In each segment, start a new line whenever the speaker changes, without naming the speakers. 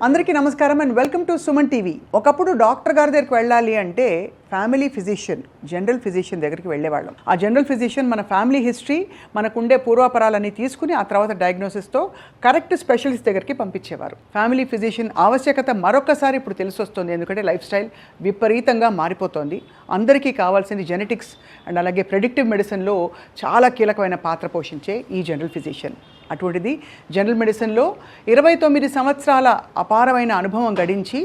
అందరికీ నమస్కారం and welcome to Suman TV. ఒకప్పుడు డాక్టర్ గారి దగ్గరికి వెళ్ళాలి అంటే ఫ్యామిలీ ఫిజిషియన్, జనరల్ ఫిజిషియన్ దగ్గరికి వెళ్ళేవాళ్ళం. ఆ జనరల్ ఫిజిషియన్ మన ఫ్యామిలీ హిస్టరీ, మనకుండే పూర్వాపరాలన్నీ తీసుకుని ఆ తర్వాత డయాగ్నోసిస్తో కరెక్ట్ స్పెషలిస్ట్ దగ్గరికి పంపించేవారు. ఫ్యామిలీ ఫిజిషియన్ ఆవశ్యకత మరొకసారి ఇప్పుడు తెలిసి వస్తుంది. ఎందుకంటే లైఫ్ స్టైల్ విపరీతంగా మారిపోతుంది. అందరికీ కావాల్సింది జెనెటిక్స్ అండ్ అలాగే ప్రెడిక్టివ్ మెడిసిన్లో చాలా కీలకమైన పాత్ర పోషించే ఈ జనరల్ ఫిజిషియన్. అటువంటిది జనరల్ మెడిసిన్లో 29 సంవత్సరాల అపారమైన అనుభవం గడించి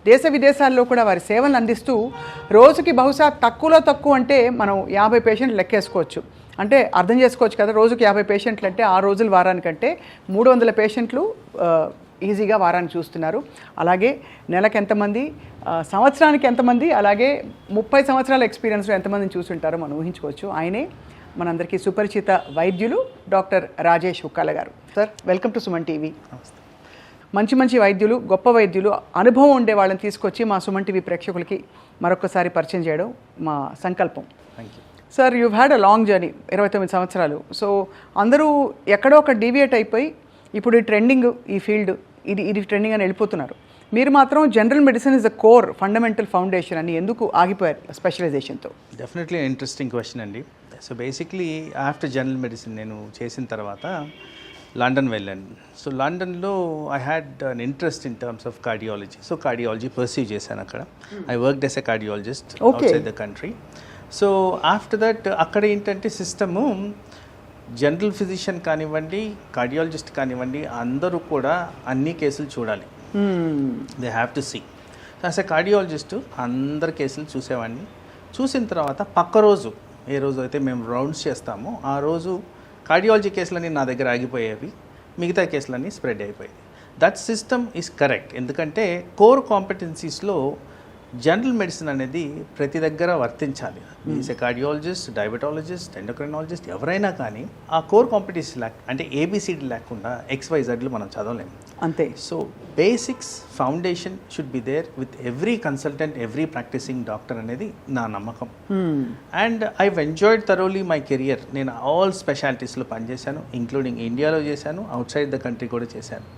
దేశ విదేశాల్లో కూడా వారి సేవలను అందిస్తూ రోజుకి బహుశా తక్కువ అంటే మనం 50 పేషెంట్లు లెక్కేసుకోవచ్చు. అంటే అర్థం చేసుకోవచ్చు కదా, రోజుకి 50 పేషెంట్లు అంటే 6 రోజులు వారానికంటే 300 పేషెంట్లు ఈజీగా వారాన్ని చూస్తున్నారు. అలాగే నెలకు ఎంతమంది, సంవత్సరానికి ఎంతమంది, అలాగే 30 సంవత్సరాల ఎక్స్పీరియన్స్లో ఎంతమందిని చూస్తుంటారో మనం ఊహించుకోవచ్చు. ఆయనే మనందరికీ సుపరిచిత వైద్యులు డాక్టర్ రాజేష్ హుక్కాల గారు. Sir, welcome to Suman TV. మంచి వైద్యులు, గొప్ప వైద్యులు, అనుభవం ఉండే వాళ్ళని తీసుకొచ్చి మా సుమన్ టీవీ ప్రేక్షకులకి మరొకసారి పరిచయం చేయడం మా సంకల్పం.
Thank you
sir. You had a long journey, 29 సంవత్సరాలు. సో అందరూ ఎక్కడో ఒక డీవియేట్ అయిపోయి ఇప్పుడు ఈ ట్రెండింగ్, ఈ ఫీల్డ్ ఇది ట్రెండింగ్ అని వెళ్ళిపోతున్నారు. మీరు మాత్రం general medicine is the core, fundamental foundation అని ఎందుకు ఆగిపోయారు స్పెషలైజేషన్తో?
డెఫినెట్లీ ఇంట్రెస్టింగ్ క్వశ్చన్ అండి. So basically after general medicine నేను చేసిన తర్వాత లండన్ వెళ్ళాను. సో లండన్లో I had an interest in terms of cardiology. So cardiology perceive చేశాను అక్కడ. I worked as a cardiologist outside the country. So after that అక్కడ ఏంటంటే సిస్టము జనరల్ ఫిజిషియన్ కానివ్వండి, కార్డియాలజిస్ట్ కానివ్వండి, అందరూ కూడా అన్ని కేసులు చూడాలి. They have to see. As a cardiologist అందరి కేసులు చూసేవాడిని. చూసిన తర్వాత పక్క రోజు, ఏ రోజు అయితే మేము రౌండ్స్ చేస్తామో ఆ రోజు కార్డియాలజీ కేసులన్నీ నా దగ్గర ఆగిపోయేవి, మిగతా కేసులన్నీ స్ప్రెడ్ అయిపోయాయి. That system is correct. ఎందుకంటే కోర్ కాంపిటెన్సీస్లో జనరల్ మెడిసిన్ అనేది ప్రతి దగ్గర వర్తించాలి. Is a cardiologist, diabetologist, endocrinologist, ఎవరైనా కానీ ఆ కోర్ కాంపిటెన్సీ అంటే ఏబిసిడి లేకుండా XYZలు మనం చదవలేము.
అంతే.
So basics foundation should be there with every consultant, every practising doctor అనేది నా నమ్మకం. And I enjoyed thoroughly my career. నేను ఆల్ స్పెషాలిటీస్లో పనిచేశాను, ఇంక్లూడింగ్ ఇండియాలో చేశాను, అవుట్ సైడ్ ద కంట్రీ కూడా చేశాను.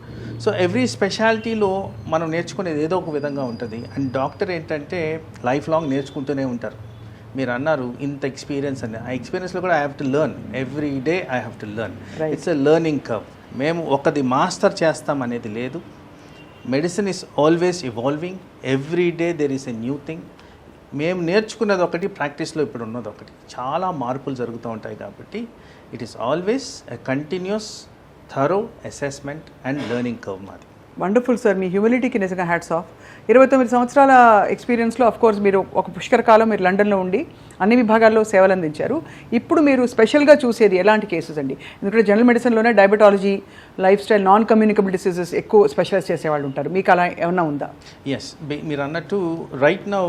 సో ఎవ్రీ స్పెషాలిటీలో మనం నేర్చుకునేది ఏదో ఒక విధంగా ఉంటుంది. అండ్ డాక్టర్ ఏంటంటే లైఫ్ లాంగ్ నేర్చుకుంటూనే ఉంటారు. మీరు అన్నారు ఇంత ఎక్స్పీరియన్స్ అని, ఆ ఎక్స్పీరియన్స్లో కూడా I have to learn. Every day I have to learn. It's a learning curve. మేము ఒకది మాస్టర్ చేస్తాం అనేది లేదు. Medicine is always evolving. Every day there is a new thing. మేము నేర్చుకున్నది ఒకటి, ప్రాక్టీస్లో ఇప్పుడు ఉన్నది ఒకటి. చాలా మార్పులు జరుగుతూ ఉంటాయి. కాబట్టి it is always a continuous thorough assessment and learning curve మాది.
Wonderful sir. మీ హ్యూమిలిటీకి నిజంగా హ్యాట్స్ ఆఫ్. 29 సంవత్సరాల ఎక్స్పీరియన్స్లో కోర్స్ మీరు ఒక పుష్కర కాలం మీరు లండన్లో ఉండి అన్ని విభాగాల్లో సేవలు అందించారు. ఇప్పుడు మీరు స్పెషల్గా చూసేది ఎలాంటి కేసెస్ అండి? ఎందుకంటే జనరల్ మెడిసిన్లోనే diabetology, lifestyle, non communicable diseases ఎక్కువ స్పెషలైజ్ చేసేవాళ్ళు ఉంటారు. మీకు అలా ఏమన్నా ఉందా?
ఎస్, మీరు అన్నట్టు రైట్ నౌ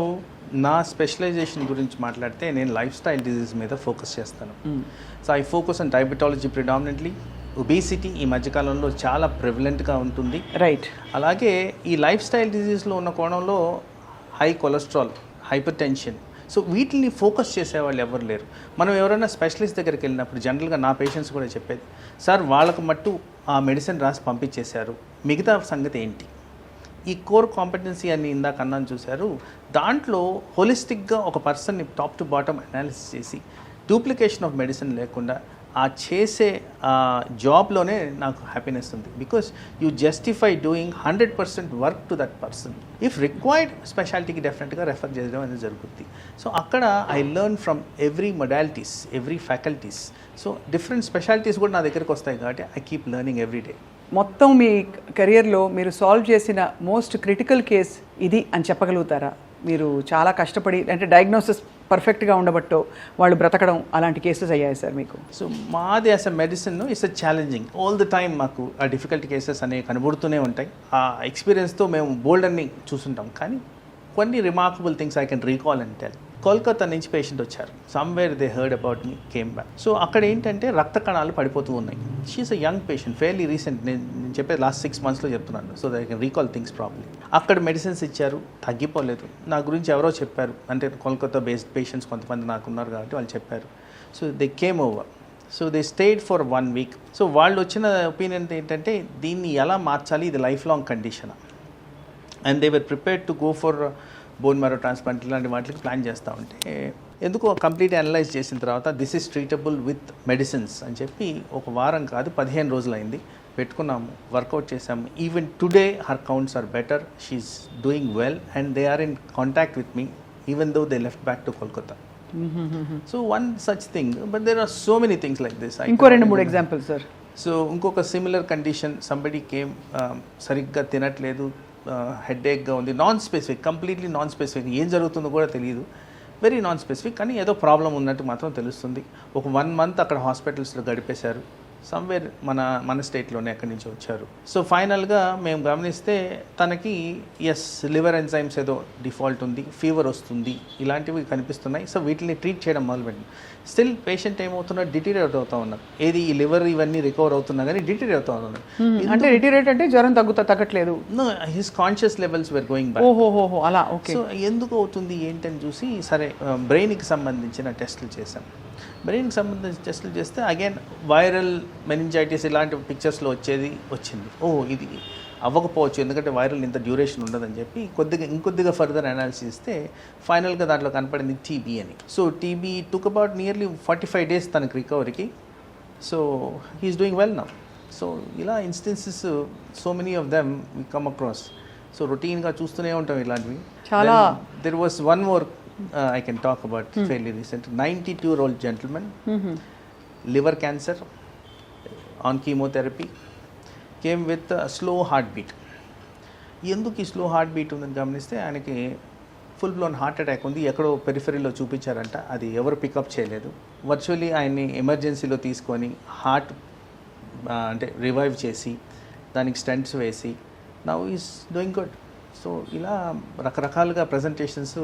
నా స్పెషలైజేషన్ గురించి మాట్లాడితే నేను లైఫ్ స్టైల్ డిజీజ్ మీద ఫోకస్ చేస్తాను. So I focus on diabetology predominantly. Obesity ఈ మధ్యకాలంలో చాలా ప్రివలెంట్గా ఉంటుంది.
రైట్. అలాగే
ఈ లైఫ్ స్టైల్ డిజీజ్లో ఉన్న కోణంలో high cholesterol, hyper tension. So వీటిని ఫోకస్ చేసేవాళ్ళు ఎవరు లేరు. మనం ఎవరైనా స్పెషలిస్ట్ దగ్గరికి వెళ్ళినప్పుడు జనరల్గా నా పేషెంట్స్ కూడా చెప్పేది, సార్ వాళ్ళకు మట్టు ఆ మెడిసిన్ రాసి పంపించేశారు, మిగతా సంగతి ఏంటి? ఈ కోర్ కాంపిటెన్సీ అని ఇందాక అన్నాను చూశారు. దాంట్లో హోలిస్టిక్గా ఒక పర్సన్ని టాప్ టు బాటమ్ అనాలిసిస్ చేసి డూప్లికేషన్ ఆఫ్ మెడిసిన్ లేకుండా ఆ చేసే జాబ్లోనే నాకు హ్యాపీనెస్ ఉంది. Because you justify doing 100% work to that person. If required స్పెషాలిటీకి డెఫినెట్గా రెఫర్ చేయడం అనేది జరుగుతుంది. సో అక్కడ I learn from every modalities, every faculties. So different specialities కూడా నా దగ్గరికి వస్తాయి కాబట్టి I keep learning every day.
మొత్తం మీ కెరియర్లో మీరు సాల్వ్ చేసిన మోస్ట్ క్రిటికల్ కేస్ ఇది అని చెప్పగలుగుతారా? మీరు చాలా కష్టపడి, అంటే డయాగ్నోసిస్ పర్ఫెక్ట్గా ఉండబట్టో వాళ్ళు బ్రతకడం, అలాంటి కేసెస్ అయ్యాయి సార్ మీకు?
సో మాది as a medicine it's a challenging. All the time మాకు ఆ డిఫికల్ట్ కేసెస్ అనేవి కనబడుతూనే ఉంటాయి. ఆ ఎక్స్పీరియన్స్తో మేము బోల్డ్ అన్ని చూస్తుంటాం. కానీ కొన్ని remarkable things I can recall and tell. Kolkata నుంచి పేషెంట్ వచ్చారు. Somewhere they heard about me, came back. So అక్కడ ఏంటంటే రక్త కణాలు పడిపోతూ ఉన్నాయి. She's a young patient, fairly recent. నేను చెప్పేది లాస్ట్ 6 monthsలో చెప్తున్నాను. So they can recall things probably. అక్కడ మెడిసిన్స్ ఇచ్చారు, తగ్గిపోలేదు. నా గురించి ఎవరో చెప్పారు, అంటే కోల్కతా బేస్డ్ పేషెంట్స్ కొంతమంది నాకున్నారు కాబట్టి వాళ్ళు చెప్పారు. So they came over. So they stayed for 1 week. So వాళ్ళు వచ్చిన ఒపీనియన్ ఏంటంటే దీన్ని ఎలా మార్చాలి, ఇది life long condition. And they were prepared to go for bone marrow transplant ఇలాంటి వాటికి ప్లాన్ చేస్తూ ఉంటే ఎందుకో కంప్లీట్ అనలైజ్ చేసిన తర్వాత this is treatable with medicines అని చెప్పి ఒక వారం కాదు 15 రోజులైంది పెట్టుకున్నాము, వర్కౌట్ చేసాము. Even today her counts are better, she's doing well and they are in contact with me even though they left back to Kolkata. So one such thing, but there are so many things like this.
ఇంకో 2-3 examples sir.
So ఇంకొక similar condition, somebody came, సరిగ్గా తినట్లేదు, హెడేక్గా ఉంది, non specific, completely non specific, ఏం జరుగుతుందో కూడా తెలియదు, వెరీ నాన్ స్పెసిఫిక్, కానీ ఏదో ప్రాబ్లం ఉన్నట్టు మాత్రం తెలుస్తుంది. ఒక 1 month అక్కడ హాస్పిటల్స్లో గడిపేశారు, సమ్వేర్ మన స్టేట్లోనే ఎక్కడి నుంచి వచ్చారు. సో ఫైనల్గా మేము గమనిస్తే తనకి లివర్ ఎంజైమ్స్ ఏదో డిఫాల్ట్ ఉంది, ఫీవర్ వస్తుంది, ఇలాంటివి కనిపిస్తున్నాయి. సో వీటిని ట్రీట్ చేయడం మొదలుపెట్టింది. స్టిల్ పేషెంట్ ఏమవుతున్నారు, డిటీరియేట్ అవుతూ ఉన్నారు. ఏది ఈ లివర్ ఇవన్నీ రికవర్ అవుతున్నా కానీ డిటీరియేట్ అవుతూ ఉన్నారు.
అంటే డిటీరియేట్ అంటే జ్వరం తగ్గట్లేదు,
his conscious levels were going back.
ఓహో అలా, ఓకే.
సో ఎందుకు అవుతుంది ఏంటని చూసి సరే బ్రెయిన్కి సంబంధించిన టెస్టులు చేశాం. బ్రెయిన్కి సంబంధించిన టెస్టులు చేస్తే అగైన్ వైరల్ మెనింజైటిస్ ఇలాంటి పిక్చర్స్లో వచ్చింది. ఇది అవ్వకపోవచ్చు, ఎందుకంటే వైరల్ ఇంత డ్యూరేషన్ ఉండదని చెప్పి ఇంకొద్దిగా ఫర్దర్ అనాలిసిస్ ఇస్తే ఫైనల్గా దాంట్లో కనపడింది టీబీ అని. So TB took about nearly 45 days తనకి రికవరీకి. So he is doing well now. So ఇలా instances so many of them we come across. So రొటీన్గా చూస్తూనే ఉంటాం ఇలాంటివి.
చాలా.
There was one more I can talk about fairly recent. 92-year-old gentleman, liver cancer, on chemotherapy, came with a slow heartbeat. ఎందుకు ఈ slow heart beat ఉందని గమనిస్తే ఆయనకి ఫుల్ బ్లోన్ హార్ట్ అటాక్ ఉంది, ఎక్కడో పెరిఫెరీలో చూపించారంట, అది ఎవరు పికప్ చేయలేదు. వర్చువల్లీ ఆయన్ని ఎమర్జెన్సీలో తీసుకొని హార్ట్ అంటే రివైవ్ చేసి దానికి స్టెంట్స్ వేసి now is doing good. So ఇలా రకరకాలుగా ప్రజెంటేషన్స్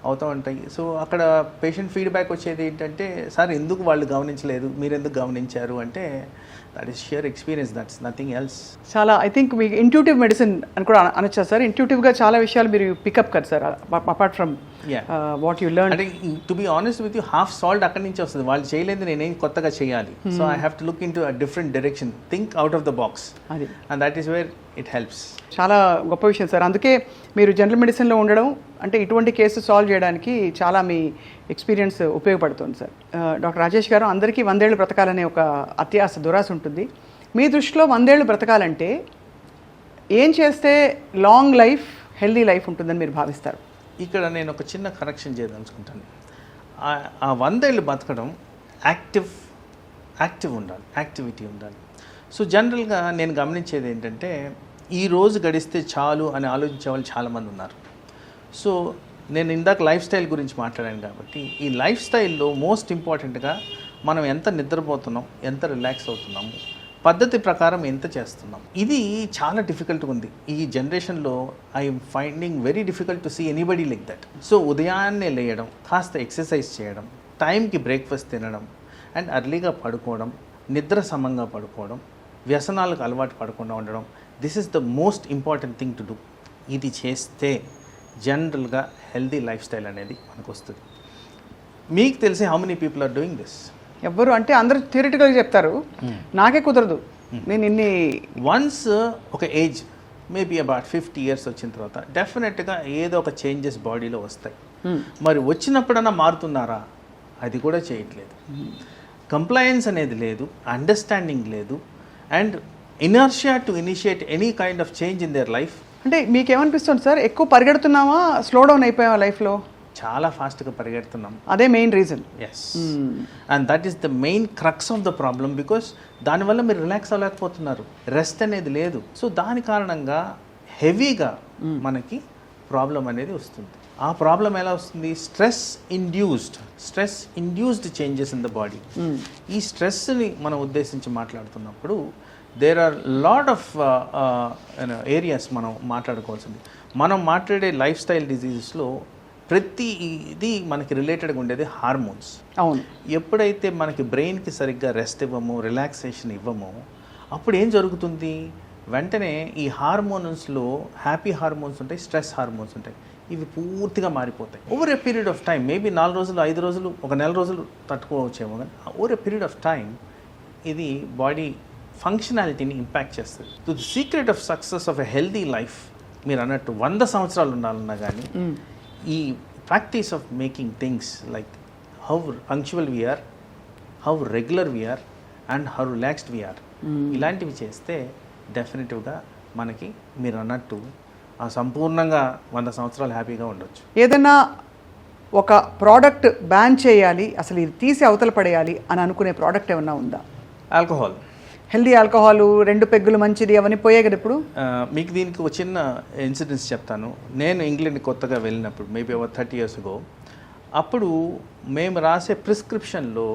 అవుతూ ఉంటాయి. సో అక్కడ పేషెంట్ ఫీడ్బ్యాక్ వచ్చేది ఏంటంటే, సార్ ఎందుకు వాళ్ళు గమనించలేదు, మీరు ఎందుకు గమనించారు అంటే, that is shear experience, that's nothing else.
చాలా ఐ థింక్ మీకు ఇంట్యూటివ్ మెడిసిన్ అని కూడా అనొచ్చా సార్? ఇంట్యూటివ్గా చాలా విషయాలు మీరు పికప్ కదా sir, apart from what you learn.
అంటే to be honest with you, half salt అక్కడి నుంచి వస్తుంది, వాళ్ళు చేయలేదు, నేనేం కొత్తగా చేయాలి. So I have to look in to a different direction, think out of the box,
అది,
and that is where it helps.
చాలా గొప్ప విషయం సార్. అందుకే మీరు జనరల్ మెడిసిన్లో ఉండడం అంటే ఇటువంటి కేసు సాల్వ్ చేయడానికి చాలా మీ ఎక్స్పీరియన్స్ ఉపయోగపడుతుంది సార్. డాక్టర్ రాజేష్ గారు, అందరికీ 100 ఏళ్ళు బ్రతకాలనే ఒక అత్యాశ, దురాశ ఉంటుంది. మీ దృష్టిలో 100 ఏళ్ళు బ్రతకాలంటే ఏం చేస్తే లాంగ్ లైఫ్, హెల్దీ లైఫ్ ఉంటుందని మీరు భావిస్తారు?
ఇక్కడ నేను ఒక చిన్న కరెక్షన్ చేయదలుచుకుంటాను. ఆ 100 ఏళ్ళు బతకడం యాక్టివ్ ఉండాలి, యాక్టివిటీ ఉండాలి. సో జనరల్గా నేను గమనించేది ఏంటంటే, ఈ రోజు గడిస్తే చాలు అని ఆలోచించే వాళ్ళు చాలామంది ఉన్నారు. సో నేను ఇందాక లైఫ్ స్టైల్ గురించి మాట్లాడాను కాబట్టి, ఈ లైఫ్ స్టైల్లో మోస్ట్ ఇంపార్టెంట్గా మనం ఎంత నిద్రపోతున్నాం, ఎంత రిలాక్స్ అవుతున్నాము, పద్ధతి ప్రకారం ఎంత చేస్తున్నాం, ఇది చాలా డిఫికల్ట్గా ఉంది ఈ జనరేషన్లో. I'm finding very difficult to see anybody like that. So ఉదయాన్నే లేయడం, కాస్త ఎక్సర్సైజ్ చేయడం, టైంకి బ్రేక్ఫాస్ట్ తినడం, అండ్ అర్లీగా పడుకోవడం, నిద్ర సమంగా పడుకోవడం, వ్యసనాలకు అలవాటు పడకుండా ఉండడం, this is the most important thing to do. ఇది చేస్తే జనరల్గా హెల్దీ లైఫ్ స్టైల్ అనేది మనకు వస్తుంది. మీకు తెలిసి how many people are doing this?
ఎవ్వరు, అంటే అందరూ థియరిటికల్గా చెప్తారు, నాకే కుదరదు. నేను ఇన్ని
వన్స్ ఒక ఏజ్ మేబీ అబౌట్ 50 years వచ్చిన తర్వాత డెఫినెట్గా ఏదో ఒక చేంజెస్ బాడీలో వస్తాయి. మరి వచ్చినప్పుడన్నా మారుతున్నారా? అది కూడా చేయట్లేదు. కంప్లయన్స్ అనేది లేదు, అండర్స్టాండింగ్ లేదు, and inertia to initiate any kind of change in their life.
అంటే మీకేమనిపిస్తుంది సార్, ఎక్కువ పరిగెడుతున్నామా, స్లో డౌన్ అయిపోయావా లైఫ్లో?
చాలా ఫాస్ట్గా పరిగెడుతున్నాం,
అదే main reason.
Yes, and that is the main crux of the problem, because దానివల్ల మీరు రిలాక్స్ అవ్వలేకపోతున్నారు, రెస్ట్ అనేది లేదు. సో దాని కారణంగా హెవీగా మనకి ప్రాబ్లం అనేది వస్తుంది. ఆ ప్రాబ్లం ఎలా వస్తుంది? Stress induced changes in the body. ఈ స్ట్రెస్ని మనం ఉద్దేశించి మాట్లాడుతున్నప్పుడు there are lot of areas మనం మాట్లాడుకోవాల్సింది. మనం మాట్లాడే లైఫ్ స్టైల్ డిజీజెస్లో ప్రతి ఇది మనకి రిలేటెడ్గా ఉండేది హార్మోన్స్.
అవును.
ఎప్పుడైతే మనకి బ్రెయిన్కి సరిగ్గా రెస్ట్ ఇవ్వమో, రిలాక్సేషన్ ఇవ్వమో, అప్పుడు ఏం జరుగుతుంది? వెంటనే ఈ హార్మోన్స్లో హ్యాపీ హార్మోన్స్ ఉంటాయి, స్ట్రెస్ హార్మోన్స్ ఉంటాయి. ఇవి పూర్తిగా మారిపోతాయి. Over a period of time, maybe 4 రోజులు, 5 రోజులు, ఒక నెల రోజులు తట్టుకోవచ్చేమో, కానీ over a period of time ఇది బాడీ ఫంక్షనాలిటీని ఇంపాక్ట్ చేస్తుంది. The secret of success of a healthy life మీరు అన్నట్టు 100 సంవత్సరాలు ఉండాలన్నా కానీ ఈ practice of making things like how punctual we are, how regular we are and how relaxed we are, ఇలాంటివి చేస్తే డెఫినెటివ్గా మనకి మీరు అన్నట్టు ఆ సంపూర్ణంగా 100 సంవత్సరాలు హ్యాపీగా ఉండొచ్చు.
ఏదైనా ఒక ప్రోడక్ట్ బ్యాన్ చేయాలి, అసలు ఇది తీసి అవతల పడేయాలి అని అనుకునే ప్రోడక్ట్ ఏమన్నా ఉందా?
ఆల్కహాల్,
హెల్దీ ఆల్కహాల్, 2 పెగ్గులు మంచిది, అవన్నీ పోయాయి కదా ఇప్పుడు.
మీకు దీనికి ఒక చిన్న ఇన్సిడెంట్స్ చెప్తాను. నేను ఇంగ్లాండ్ కొత్తగా వెళ్ళినప్పుడు మేబీ ఓవర్ 30 years ago, అప్పుడు మేము రాసే ప్రిస్క్రిప్షన్లో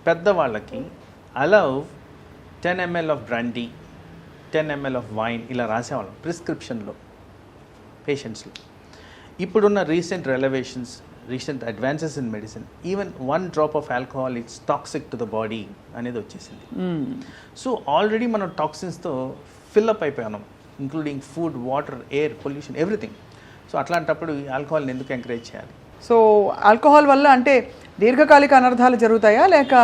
పెద్దవాళ్ళకి allow 10 ml of brandy, 10 ml of wine ఇలా రాసేవాళ్ళం ప్రిస్క్రిప్షన్లో పేషెంట్స్లో. ఇప్పుడున్న recent revelations, recent advances in medicine, even 1 drop of alcohol it's toxic to the body అనేది వచ్చేసింది. సో ఆల్రెడీ మనం టాక్సిన్స్తో ఫిల్అప్ అయిపోయాం, including food, water, air, pollution, everything. So అట్లాంటప్పుడు ఈ ఆల్కహాల్ని ఎందుకు ఎంకరేజ్ చేయాలి?
సో ఆల్కహాల్ వల్ల అంటే దీర్ఘకాలిక అనర్థాలు జరుగుతాయా, లేక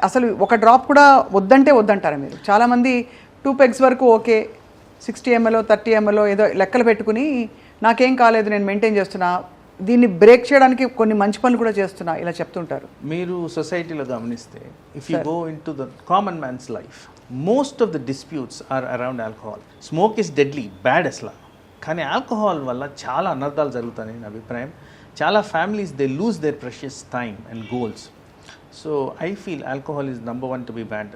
అసలు ఒక డ్రాప్ కూడా వద్దంటారా మీరు? చాలామంది 2 pegs వరకు ఓకే, 60 ml 30 ml ఏదో లెక్కలు పెట్టుకుని నాకేం కాలేదు, నేను మెయింటైన్ చేస్తున్నా, దీన్ని బ్రేక్ చేయడానికి కొన్ని మంచి పనులు కూడా చేస్తున్నా, ఇలా చెప్తుంటారు.
మీరు సొసైటీలో గమనిస్తే if you go in to the common man's life, most of the disputes are around alcohol. Smoke is deadly, bad అసలు. కానీ ఆల్కహాల్ వల్ల చాలా అనర్థాలు జరుగుతాయని నా అభిప్రాయం. చాలా families they lose their precious time and goals. So I feel alcohol is number 1 to be bad.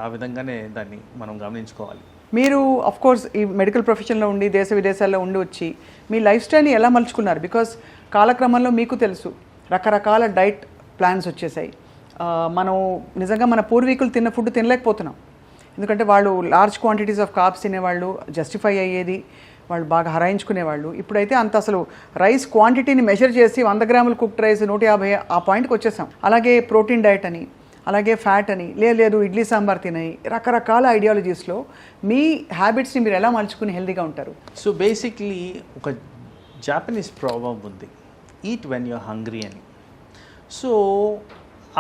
ఆ విధంగానే దాన్ని మనం గమనించుకోవాలి.
మీరు అఫ్ కోర్స్ ఈ మెడికల్ ప్రొఫెషన్లో ఉండి దేశ విదేశాల్లో ఉండి వచ్చి మీ లైఫ్ స్టైల్ని ఎలా మలుచుకున్నారు? బికాస్ కాలక్రమంలో మీకు తెలుసు రకరకాల డైట్ ప్లాన్స్ వచ్చేసాయి. మనం నిజంగా మన పూర్వీకులు తిన్న ఫుడ్ తినలేకపోతున్నాం. ఎందుకంటే వాళ్ళు లార్జ్ క్వాంటిటీస్ ఆఫ్ కార్బ్స్ తినేవాళ్ళు, జస్టిఫై అయ్యేది, వాళ్ళు బాగా హరాయించుకునేవాళ్ళు. ఇప్పుడైతే అంత అసలు రైస్ క్వాంటిటీని మెజర్ చేసి 100 grams కుక్డ్ రైస్ 150 ఆ పాయింట్కి వచ్చేసాం. అలాగే ప్రోటీన్ డైట్ అని, అలాగే ఫ్యాట్ అని, లేదు ఇడ్లీ సాంబార్ తినాయి, రకరకాల ఐడియాలజీస్లో మీ హ్యాబిట్స్ని మీరు ఎలా మలుచుకుని హెల్తీగా ఉంటారు?
సో బేసిక్లీ ఒక జాపనీస్ ప్రావర్బ్ ఉంది, ఈట్ వెన్ యూర్ హంగ్రీ అని. సో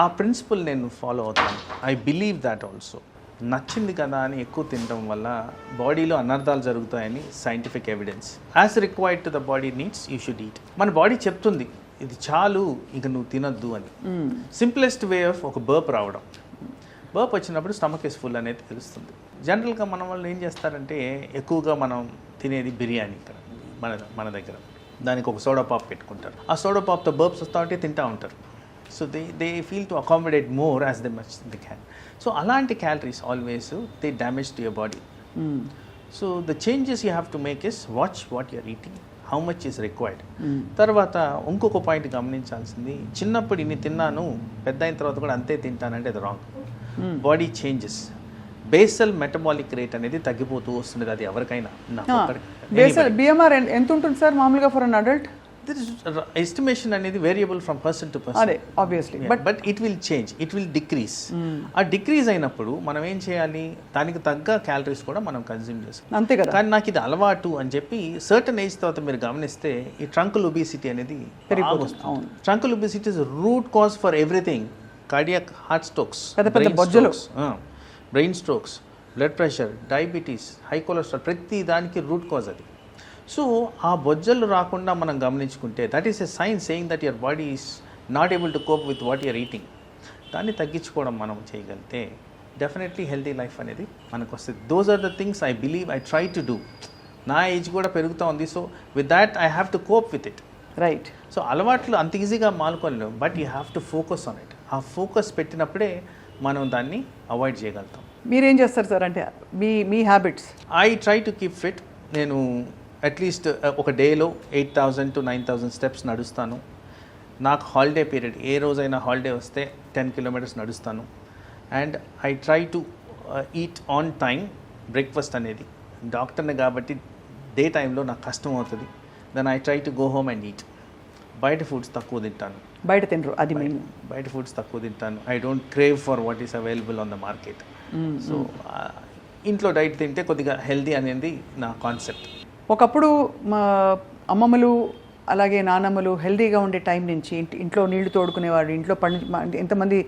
ఆ ప్రిన్సిపల్ నేను ఫాలో అవుతాను. I believe that also. నచ్చింది కదా అని ఎక్కువ తినడం వల్ల బాడీలో అనర్థాలు జరుగుతాయని scientific evidence. As required to the body needs you should eat. మన బాడీ చెప్తుంది ఇది చాలు, ఇక నువ్వు తినొద్దు అని. సింప్లెస్ట్ వే ఆఫ్ ఒక బర్ప్ రావడం. బర్ప్ వచ్చినప్పుడు స్టమక్ ఇస్ ఫుల్ అనేది తెలుస్తుంది. జనరల్గా మన వాళ్ళు ఏం చేస్తారంటే ఎక్కువగా మనం తినేది బిర్యానీ ఇక్కడ మన దగ్గర, దానికి ఒక సోడా పాప్ పెట్టుకుంటారు. ఆ సోడా పాప్తో బర్ప్స్ వస్తూ ఉంటే తింటూ ఉంటారు. So they feel to accommodate more as they much they can. So అలాంటి calories always they damage to your body. So the changes you have to make is watch what you're eating, how much is required. తర్వాత ఇంకొక point గమనించాల్సింది, చిన్నప్పుడు ఇన్ని తిన్నాను పెద్ద అయిన తర్వాత కూడా అంతే తింటానంటే అది wrong. Body changes, basal metabolic rate అనేది తగ్గిపోతూ వస్తుంది. అది ఎవరికైనా.
బిఎంఆర్ ఎంత ఉంటుంది సార్ మామూలుగా ఫర్ అన్ అడల్ట్?
ఎస్టిమేషన్ అనేది variable from person to person.
అదే obviously,
but it will change, it will decrease. ఆ డిక్రీజ్ అయినప్పుడు మనం ఏం చేయాలి, దానికి తగ్గ క్యాలరీస్ కూడా మనం కన్జ్యూమ్ చేసుకోవాలి.
అంతే కదా.
కానీ నాకు ఇది అలవాటు అని చెప్పి సర్టన్ ఏజ్ తర్వాత మీరు గమనిస్తే ఈ ట్రంకల్ ఒబిసిటీ అనేది వస్తుంది. ట్రంకల్ obesity is root cause for everything. Cardiac, heart strokes, brain strokes, blood pressure, diabetes, high cholesterol, ప్రతి దానికి రూట్ కాజ్ అది. సో ఆ బొజ్జలు రాకుండా మనం గమనించుకుంటే that is a sign saying that your body is not able to cope with what you're eating. దాన్ని తగ్గించుకోవడం మనం చేయగలిగితే డెఫినెట్లీ హెల్తీ లైఫ్ అనేది మనకు వస్తుంది. Those are the things I believe I try to do. నా ఏజ్ కూడా పెరుగుతూ ఉంది. So with that I have to cope with it.
Right.
So అలవాట్లు అంత ఈజీగా మానుకోలేము, but you have to focus on it. ఆ ఫోకస్ పెట్టినప్పుడే మనం దాన్ని అవాయిడ్ చేయగలుగుతాం.
మీరేం చేస్తారు సార్ అంటే మీ habits?
I try to keep fit. నేను అట్లీస్ట్ ఒక డేలో 8,000 to 9,000 స్టెప్స్ నడుస్తాను. నాకు హాలిడే పీరియడ్ ఏ రోజైనా హాలిడే వస్తే 10 kilometers నడుస్తాను. And I try to eat on time. Breakfast అనేది డాక్టర్ని కాబట్టి డే టైంలో నాకు కష్టం అవుతుంది. Then I try to go home and eat. బయట ఫుడ్స్ తక్కువ తింటాను.
బయట తినరు, అది మెయిన్.
బయట ఫుడ్స్ తక్కువ తింటాను. I don't crave for what is available on the market. So ఇంట్లో డైట్ తింటే కొద్దిగా హెల్దీ అనేది నా కాన్సెప్ట్.
ఒకప్పుడు మా అమ్మమ్మలు అలాగే నానమ్మలు హెల్తీగా ఉండే టైం నుంచి ఇంట్లో నీళ్లు తోడుకునేవారు, ఇంట్లో ఎంతమంది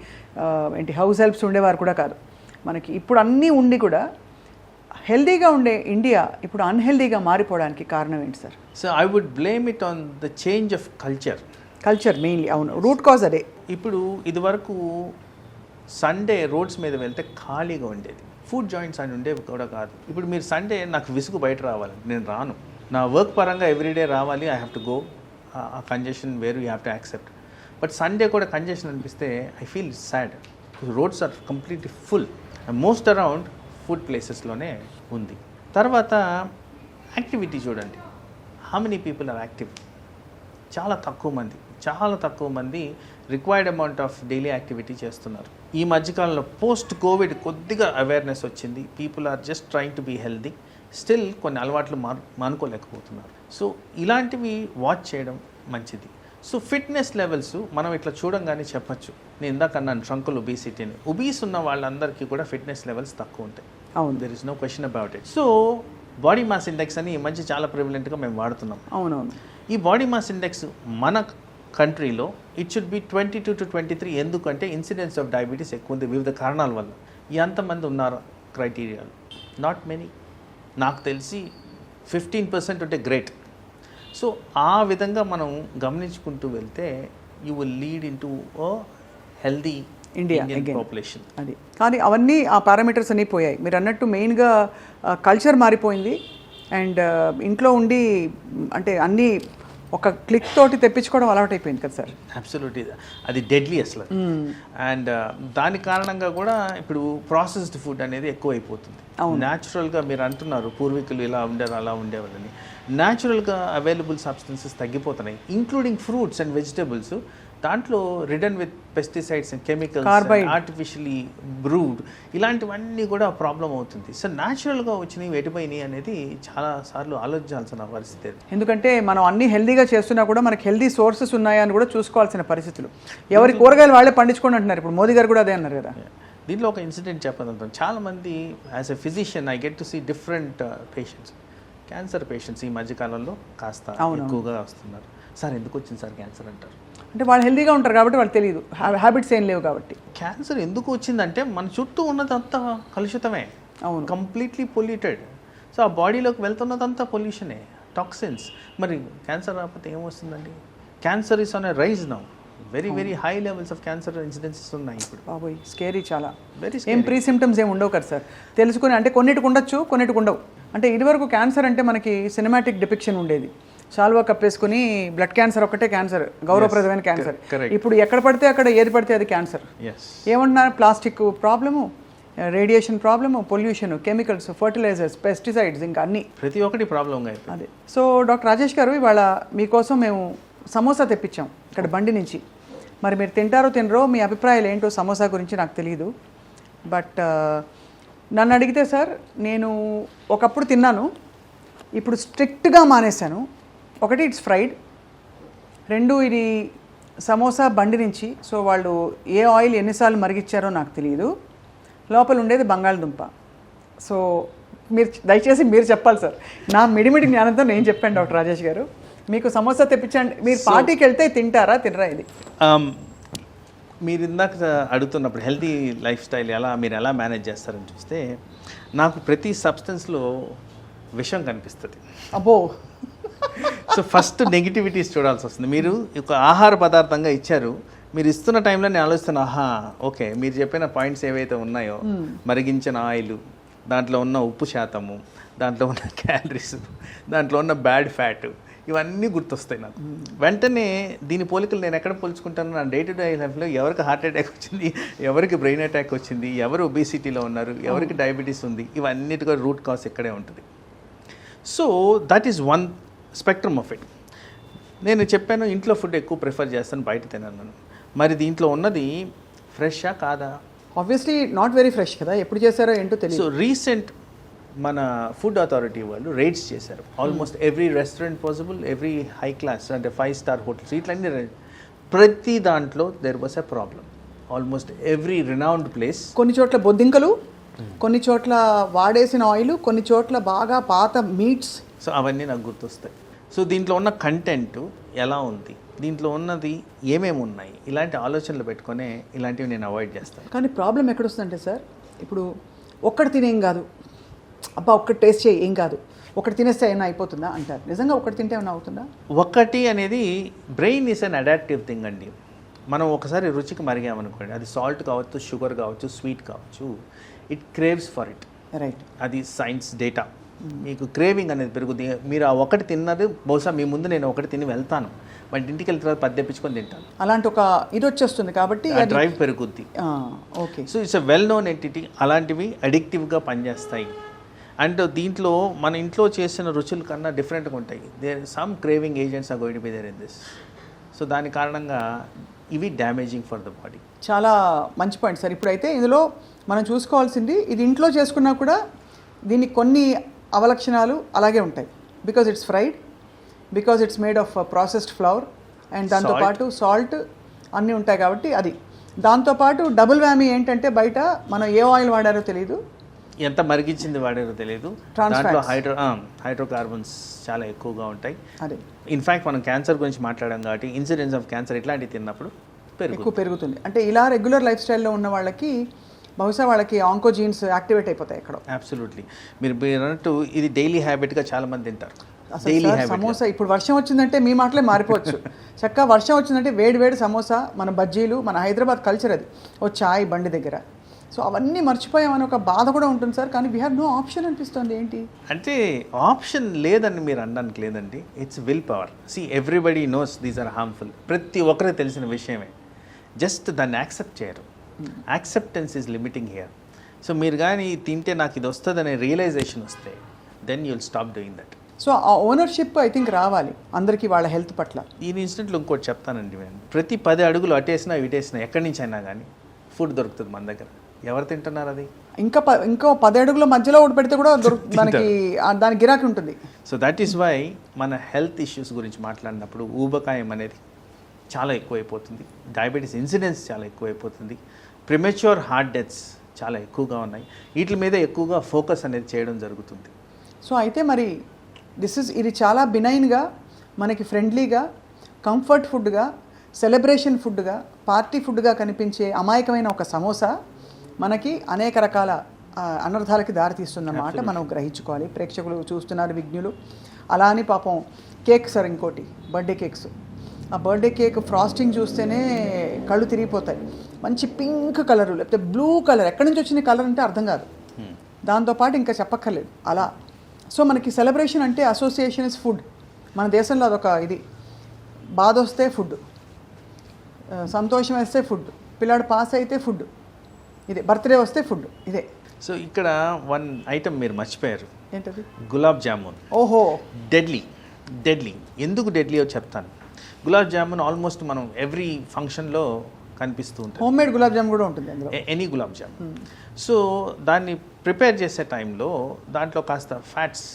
హౌస్ హెల్ప్స్ ఉండేవారు కూడా కాదు మనకి. ఇప్పుడు అన్నీ ఉండి కూడా హెల్దీగా ఉండే ఇండియా ఇప్పుడు అన్హెల్దీగా మారిపోవడానికి కారణం ఏంటి sir?
So I would blame it on the change of culture.
Culture mainly, అవును, రూట్ కాజ్ అదే.
ఇప్పుడు ఇదివరకు సండే రోడ్స్ మీద వెళ్తే ఖాళీగా ఉండేది, ఫుడ్ జాయింట్స్ అని ఉండేవి కూడా కాదు. ఇప్పుడు మీరు సండే నాకు విసుగు బయట రావాలి, నేను రాను, నా వర్క్ పరంగా ఎవ్రీడే రావాలి, ఐ హ్యావ్ టు గో, ఆ కంజెషన్ వేరు, you have to accept. But Sunday కూడా కంజెషన్ అనిపిస్తే I feel sad. Roads are completely full, most around food ప్లేసెస్లోనే ఉంది. తర్వాత యాక్టివిటీ చూడండి, how many people are active? చాలా తక్కువ మంది required amount of daily activity చేస్తున్నారు. ఈ మధ్యకాలంలో పోస్ట్ కోవిడ్ కొద్దిగా అవేర్నెస్ వచ్చింది, people are just trying to be healthy, still కొన్ని అలవాట్లు మానుకోలేకపోతున్నారు. సో ఇలాంటివి వాచ్ చేయడం మంచిది. సో ఫిట్నెస్ లెవెల్స్ మనం ఇట్లా చూడంగానే చెప్పచ్చు, నేను ఇందాక అన్నాను ట్రంకుల్ ఒబీసిటీని, ఒబీస్ ఉన్న వాళ్ళందరికీ కూడా ఫిట్నెస్ లెవెల్స్ తక్కువ ఉంటాయి.
అవును,
there is no question about it. So body mass index అని ఈ మధ్య చాలా ప్రివిలెంట్గా మేము వాడుతున్నాం.
అవునవును.
ఈ బాడీ మాస్ ఇండెక్స్ మన కంట్రీలో ఇట్ షుడ్ బి 22 to 23. ఎందుకంటే ఇన్సిడెన్స్ ఆఫ్ డయాబెటీస్ ఎక్కువ ఉంది వివిధ కారణాల వల్ల. ఎంతమంది ఉన్నారు క్రైటీరియాలు? Not many. నాకు తెలిసి 15% ఉంటే గ్రేట్. సో ఆ విధంగా మనం గమనించుకుంటూ వెళ్తే you will lead in to healthy Indian population.
అది కానీ అవన్నీ ఆ పారామీటర్స్ అన్నీ పోయాయి. మీరు అన్నట్టు మెయిన్గా కల్చర్ మారిపోయింది. అండ్ ఇంట్లో ఉండి అంటే అన్నీ ఒక క్లిక్ తోటి తెప్పించుకోవడం అలవాటు అయిపోయింది కదా సార్?
అబ్సల్యూట్లీ, అది డెడ్లీ అసలు. అండ్ దాని కారణంగా కూడా ఇప్పుడు ప్రాసెస్డ్ ఫుడ్ అనేది ఎక్కువ అయిపోతుంది. న్యాచురల్గా మీరు అంటున్నారు పూర్వీకులు ఇలా ఉండేవారు అలా ఉండేవాళ్ళని, న్యాచురల్గా అవైలబుల్ సబ్స్టెన్సెస్ తగ్గిపోతున్నాయి, ఇంక్లూడింగ్ ఫ్రూట్స్ అండ్ వెజిటబుల్స్. దాంట్లో ridden with pesticides and chemicals, artificially brewed, ఇలాంటివన్నీ కూడా ప్రాబ్లం అవుతుంది. సో న్యాచురల్గా వచ్చినవి ఎటుపోయినాయి అనేది చాలా సార్లు ఆలోచించాల్సిన పరిస్థితి.
ఎందుకంటే మనం అన్ని హెల్దీగా చేస్తున్నా కూడా మనకి హెల్దీ సోర్సెస్ ఉన్నాయా అని కూడా చూసుకోవాల్సిన పరిస్థితులు. ఎవరి కూరగాయలు వాళ్ళే పండించుకోండి అంటున్నారు. ఇప్పుడు మోదీ గారు కూడా అదే అన్నారు కదా.
దీంట్లో ఒక ఇన్సిడెంట్ చెప్పదంటాం. చాలామంది as a physician I get to see different patients. Cancer patients ఈ మధ్యకాలంలో కాస్త ఎక్కువగా వస్తున్నారు. సార్ ఎందుకు వచ్చింది సార్ క్యాన్సర్ అంటారు.
అంటే వాళ్ళు హెల్దీగా ఉంటారు కాబట్టి వాళ్ళు తెలియదు, హ్యాబిట్స్ ఏం లేవు కాబట్టి.
క్యాన్సర్ ఎందుకు వచ్చిందంటే మన చుట్టూ ఉన్నదంతా కలుషితమే,
అవును,
కంప్లీట్లీ పొల్యూటెడ్. సో ఆ బాడీలోకి వెళ్తున్నదంతా పొల్యూషనే, టాక్సిన్స్. మరి క్యాన్సర్ రాకపోతే ఏమొస్తుందండి? Cancer is on a rise now. Very high levels of cancer incidences ఉన్నాయి ఇప్పుడు. బాబోయ్, స్కేరీ, చాలా వెరీ. ఏం ప్రీ సిమ్టమ్స్ ఏమి ఉండవు కదా సార్ తెలుసుకుని? అంటే కొన్నిటికి ఉండొచ్చు, కొన్నిటికి ఉండవు. అంటే ఇదివరకు క్యాన్సర్ అంటే మనకి సినిమాటిక్ డిపిక్షన్ ఉండేది, శాల్వా కప్పేసుకుని బ్లడ్ క్యాన్సర్ ఒకటే క్యాన్సర్, గౌరవప్రదమైన క్యాన్సర్. ఇప్పుడు ఎక్కడ పడితే అక్కడ ఏది పడితే అది క్యాన్సర్. ఏమన్నా plastic problem, radiation problem, pollution, chemicals, fertilisers, pesticides, ఇంకా అన్నీ ప్రతి ఒక్కటి ప్రాబ్లం.
అదే. సో డాక్టర్ రాజేష్ గారు, ఇవాళ మీకోసం మేము సమోసా తెప్పించాం ఇక్కడ బండి నుంచి. మరి మీరు తింటారో తినరో, మీ అభిప్రాయాలు ఏంటో సమోసా గురించి నాకు తెలియదు. బట్ నన్ను అడిగితే సార్, నేను ఒకప్పుడు తిన్నాను, ఇప్పుడు స్ట్రిక్ట్గా మానేశాను. ఒకటి, ఇట్స్ ఫ్రైడ్. రెండు, ఇది సమోసా బండి నుంచి, సో వాళ్ళు ఏ ఆయిల్ ఎన్నిసార్లు మరిగిచ్చారో నాకు తెలియదు. లోపల ఉండేది బంగాళదుంప. సో మీరు దయచేసి మీరు చెప్పాలి సార్. నా మిడిమిడి జ్ఞానంతో నేను చెప్పాను డాక్టర్ రాజేష్ గారు. మీకు సమోసా తెప్పించండి, మీరు పార్టీకి వెళ్తే తింటారా తినరా? ఇది
మీరు ఇందాక అడుగుతున్నప్పుడు హెల్తీ లైఫ్ స్టైల్ మీరు ఎలా మేనేజ్ చేస్తారని చూస్తే, నాకు ప్రతి సబ్స్టెన్స్లో విషం కనిపిస్తుంది.
అబ్బో.
సో ఫస్ట్ నెగిటివిటీస్ చూడాల్సి వస్తుంది. మీరు ఒక ఆహార పదార్థంగా ఇచ్చారు, మీరు ఇస్తున్న టైంలో నేను ఆలోచిస్తాను, ఓకే మీరు చెప్పిన పాయింట్స్ ఏవైతే ఉన్నాయో, మరిగించిన ఆయిల్, దాంట్లో ఉన్న ఉప్పు శాతము, దాంట్లో ఉన్న క్యాలరీస్, దాంట్లో ఉన్న బ్యాడ్ ఫ్యాట్, ఇవన్నీ గుర్తొస్తాయి నాకు. వెంటనే దీని పోలికలు నేను ఎక్కడ పోల్చుకుంటాను? నా డే టు డే లైఫ్లో ఎవరికి హార్ట్ అటాక్ వచ్చింది, ఎవరికి బ్రెయిన్ అటాక్ వచ్చింది, ఎవరు ఒబేసిటీలో ఉన్నారు, ఎవరికి డయాబెటీస్ ఉంది, ఇవన్నిటిగా రూట్ కాజ్ ఇక్కడే ఉంటుంది. So that is one spectrum of it. నేను చెప్పాను ఇంట్లో ఫుడ్ ఎక్కువ ప్రిఫర్ చేస్తాను, బయట తిన్నాను. మరి దీంట్లో ఉన్నది ఫ్రెషా కాదా?
ఆబ్వియస్లీ నాట్ వెరీ ఫ్రెష్ కదా, ఎప్పుడు చేశారో ఏంటో తెలియదు.
సో రీసెంట్ మన ఫుడ్ అథారిటీ వాళ్ళు రేట్స్ చేశారు. Almost every restaurant possible, every high class అంటే 5-star హోటల్స్, ఇట్లన్నీ ప్రతి దాంట్లో there was a problem. Almost every renowned place.
కొన్ని చోట్ల బొద్దింకలు, కొన్ని చోట్ల వాడేసిన ఆయిల్, కొన్ని చోట్ల బాగా పాత మీట్స్.
సో అవన్నీ నాకు గుర్తొస్తాయి. సో దీంట్లో ఉన్న కంటెంట్ ఎలా ఉంది, దీంట్లో ఉన్నది ఏమేమి ఉన్నాయి, ఇలాంటి ఆలోచనలు పెట్టుకునే ఇలాంటివి నేను అవాయిడ్ చేస్తాను.
కానీ ప్రాబ్లం ఎక్కడొస్తుందంటే సార్, ఇప్పుడు ఒక్కటి తినేం కాదు, అబ్బా ఒక్కటి టేస్ట్ చేయి ఏం కాదు, ఒకటి తినేస్తే ఏమైనా అయిపోతుందా అంటారు. నిజంగా ఒకటి తింటే ఏమైనా అవుతుందా?
ఒకటి అనేది brain is an adaptive thing అండి. మనం ఒకసారి రుచికి మరిగామనుకోండి, అది సాల్ట్ కావచ్చు, షుగర్ కావచ్చు, స్వీట్ కావచ్చు, it craves for it.
Right.
అది సైన్స్ డేటా. మీకు క్రేవింగ్ అనేది పెరుగుతుంది. మీరు ఆ ఒకటి తిన్నది బహుశా మీ ముందు నేను ఒకటి తిని వెళ్తాను, బట్ ఇంటికి వెళ్ళిన తర్వాత 10 తెప్పించుకొని తింటాను.
అలాంటి ఒక ఇది వచ్చేస్తుంది కాబట్టి
డ్రైవ్ పెరుగుద్ది.
Okay.
So it's a well known entity. అలాంటివి అడిక్టివ్గా పనిచేస్తాయి. అండ్ దీంట్లో మన ఇంట్లో చేసిన రుచుల కన్నా డిఫరెంట్గా ఉంటాయి. There some craving agents are going to be there in this. So దాని కారణంగా ఇవి డ్యామేజింగ్ ఫర్ ద బాడీ.
చాలా మంచి పాయింట్ సార్. ఇప్పుడైతే ఇందులో మనం చూసుకోవాల్సింది, ఇది ఇంట్లో చేసుకున్నా కూడా దీనికి కొన్ని అవలక్షణాలు అలాగే ఉంటాయి. Because it's fried, because it's made of processed flower, and దాంతోపాటు సాల్ట్ అన్నీ ఉంటాయి కాబట్టి అది. దాంతోపాటు డబుల్ వ్యామీ ఏంటంటే బయట మనం ఏ ఆయిల్ వాడారో తెలియదు,
ఎంత మరిగించింది వాడారో తెలియదు, దాంట్లో హైడ్రోకార్బన్స్ చాలా ఎక్కువగా ఉంటాయి.
అదే
ఇన్ఫ్యాక్ట్ మనం క్యాన్సర్ గురించి మాట్లాడాం కాబట్టి ఇన్సిడెన్స్ ఆఫ్ క్యాన్సర్ ఇట్లాంటివి తిన్నప్పుడు
ఎక్కువ పెరుగుతుంది. అంటే ఇలా రెగ్యులర్ లైఫ్ స్టైల్లో ఉన్న వాళ్ళకి బహుశా వాళ్ళకి ఆంకోజీన్స్ యాక్టివేట్ అయిపోతాయి ఎక్కడో.
అబ్సల్యూట్లీ. మీరు అన్నట్టు ఇది డైలీ హ్యాబిట్గా చాలా మంది తింటారు.
అసలు సమోసా ఇప్పుడు వర్షం వచ్చిందంటే మీ మాటలే మారిపోవచ్చు. చక్కగా వర్షం వచ్చిందంటే వేడి వేడి సమోసా, మన బజ్జీలు, మన హైదరాబాద్ కల్చర్ అది. ఓ చాయ్ బండి దగ్గర. సో అవన్నీ మర్చిపోయామని ఒక బాధ కూడా ఉంటుంది సార్. కానీ వీ హ్యావ్ నో ఆప్షన్ అనిపిస్తుంది. ఏంటి
అంటే ఆప్షన్ లేదని మీరు అనడానికి లేదండి, it's will power. See everybody knows these are harmful. ప్రతి ఒక్కరికి తెలిసిన విషయమే, జస్ట్ దాన్ని యాక్సెప్ట్ చేయరు. Acceptance is limiting here. So మీరు కానీ తింటే నాకు ఇది వస్తుందనే రియలైజేషన్ వస్తే then you will stop doing that.
So ఆ ఓనర్షిప్ ఐ థింక్ రావాలి అందరికీ వాళ్ళ హెల్త్ పట్ల.
ఈ ఇన్సిడెంట్లో ఇంకోటి చెప్తానండి. నేను ప్రతి 10 అడుగులు అటేసినా ఇటేసినా ఎక్కడి నుంచి అయినా కానీ ఫుడ్ దొరుకుతుంది మన దగ్గర. ఎవరు తింటున్నారు అది?
ఇంకో 10 అడుగుల మధ్యలో ఒకటి పెడితే కూడా మనకి దాని గిరాకీ ఉంటుంది.
సో దట్ ఈస్ వై మన హెల్త్ ఇష్యూస్ గురించి మాట్లాడినప్పుడు ఊబకాయం అనేది చాలా ఎక్కువైపోతుంది, డయాబెటీస్ ఇన్సిడెన్స్ చాలా ఎక్కువైపోతుంది, ప్రిమెచ్యూర్ హార్ట్ డెత్స్ చాలా ఎక్కువగా ఉన్నాయి. వీటి మీద ఎక్కువగా ఫోకస్ అనేది చేయడం జరుగుతుంది.
సో అయితే మరి ఇది చాలా బినైన్గా, మనకి ఫ్రెండ్లీగా, కంఫర్ట్ ఫుడ్గా, సెలబ్రేషన్ ఫుడ్గా, పార్టీ ఫుడ్గా కనిపించే అమాయకమైన ఒక సమోసా మనకి అనేక రకాల అనర్థాలకి దారితీస్తుందన్నమాట. మనం గ్రహించుకోవాలి. ప్రేక్షకులు చూస్తున్నారు, విజ్ఞులు. అలా అని పాపం కేక్ సార్, ఇంకోటి బర్త్డే కేక్స్. ఆ బర్త్డే కేక్ ఫ్రాస్టింగ్ చూస్తేనే కళ్ళు తిరిగిపోతాయి. మంచి పింక్ కలరు, లేకపోతే బ్లూ కలర్, ఎక్కడి నుంచి వచ్చిన కలర్ అంటే అర్థం కాదు. దాంతోపాటు ఇంకా చెప్పక్కర్లేదు అలా. సో మనకి సెలబ్రేషన్ అంటే అసోసియేషన్ ఇస్ ఫుడ్. మన దేశంలో అదొక ఇది. బాధ వస్తే ఫుడ్, సంతోషం వేస్తే ఫుడ్, పిల్లాడు పాస్ అయితే ఫుడ్, ఇదే బర్త్డే వస్తే ఫుడ్, ఇదే.
సో ఇక్కడ వన్ ఐటమ్ మీరు మర్చిపోయారు.
ఏంటది?
గులాబ్ జామున్.
ఓహో,
డెడ్లీ. ఎందుకు డెడ్లీయో చెప్తాను. గులాబ్ జామున్ ఆల్మోస్ట్ మనం ఎవ్రీ ఫంక్షన్లో కనిపిస్తూ ఉంటుంది.
హోమ్ మేడ్ గులాబ్ జామున్ కూడా ఉంటుంది అందులో,
ఎనీ గులాబ్ జామున్. సో దాన్ని ప్రిపేర్ చేసే టైంలో దాంట్లో కాస్త ఫ్యాట్స్,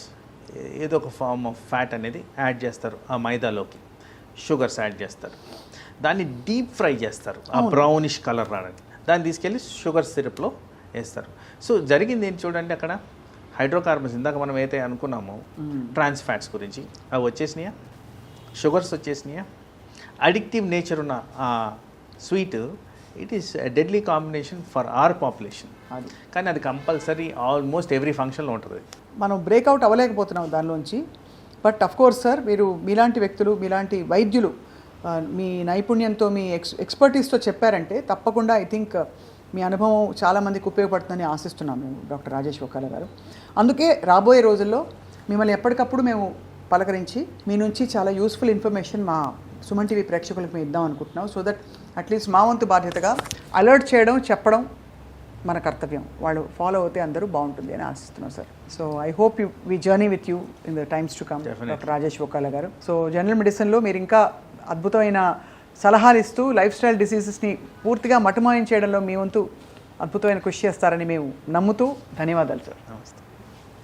ఏదో ఒక ఫార్మ్ ఆఫ్ ఫ్యాట్ అనేది యాడ్ చేస్తారు ఆ మైదాలోకి. షుగర్స్ యాడ్ చేస్తారు, దాన్ని డీప్ ఫ్రై చేస్తారు ఆ బ్రౌనిష్ కలర్ రావడానికి. దాన్ని తీసుకెళ్ళి షుగర్ సిరప్లో వేస్తారు. సో జరిగింది ఏంటి చూడండి, అక్కడ హైడ్రోకార్బన్స్ ఇందాక మనం అయితే అనుకున్నామో ట్రాన్స్ ఫ్యాట్స్ గురించి, అవి వచ్చేసినాయా, షుగర్స్ వచ్చేసినాయా. అడిక్టివ్ నేచర్ ఉన్న ఆ sweet, it is deadly combination for our population. కానీ అది కంపల్సరీ ఆల్మోస్ట్ ఎవ్రీ ఫంక్షన్లో ఉంటుంది.
మనం బ్రేక్అవుట్ అవ్వలేకపోతున్నాం దానిలోంచి. బట్ అఫ్ కోర్స్ సార్, మీరు మీలాంటి వ్యక్తులు, మీలాంటి వైద్యులు మీ నైపుణ్యంతో, మీ ఎక్స్పర్టీస్తో చెప్పారంటే తప్పకుండా ఐ థింక్ మీ అనుభవం చాలామందికి ఉపయోగపడుతుందని ఆశిస్తున్నాం మేము, డాక్టర్ రాజేష్ ఒకాల గారు. అందుకే రాబోయే రోజుల్లో మిమ్మల్ని ఎప్పటికప్పుడు మేము పలకరించి మీ నుంచి చాలా యూస్ఫుల్ ఇన్ఫర్మేషన్ మా సుమన్ టీవీ ప్రేక్షకులకు మేము ఇద్దాం అనుకుంటున్నాం. సో దట్ అట్లీస్ట్ మా వంతు బాధ్యతగా అలర్ట్ చేయడం, చెప్పడం మన కర్తవ్యం. వాళ్ళు ఫాలో అవుతే అందరూ బాగుంటుంది అని ఆశిస్తున్నాం sir. So I hope we journey with you in the times to come, doctor Rajesh Okala గారు. సో జనరల్ మెడిసిన్లో మీరు ఇంకా అద్భుతమైన సలహాలు ఇస్తూ లైఫ్ స్టైల్ డిసీజెస్ని పూర్తిగా మటుమాయం చేయడంలో మీ వంతు అద్భుతమైన కృషి చేస్తారని మేము నమ్ముతూ ధన్యవాదాలు సార్.
నమస్తే.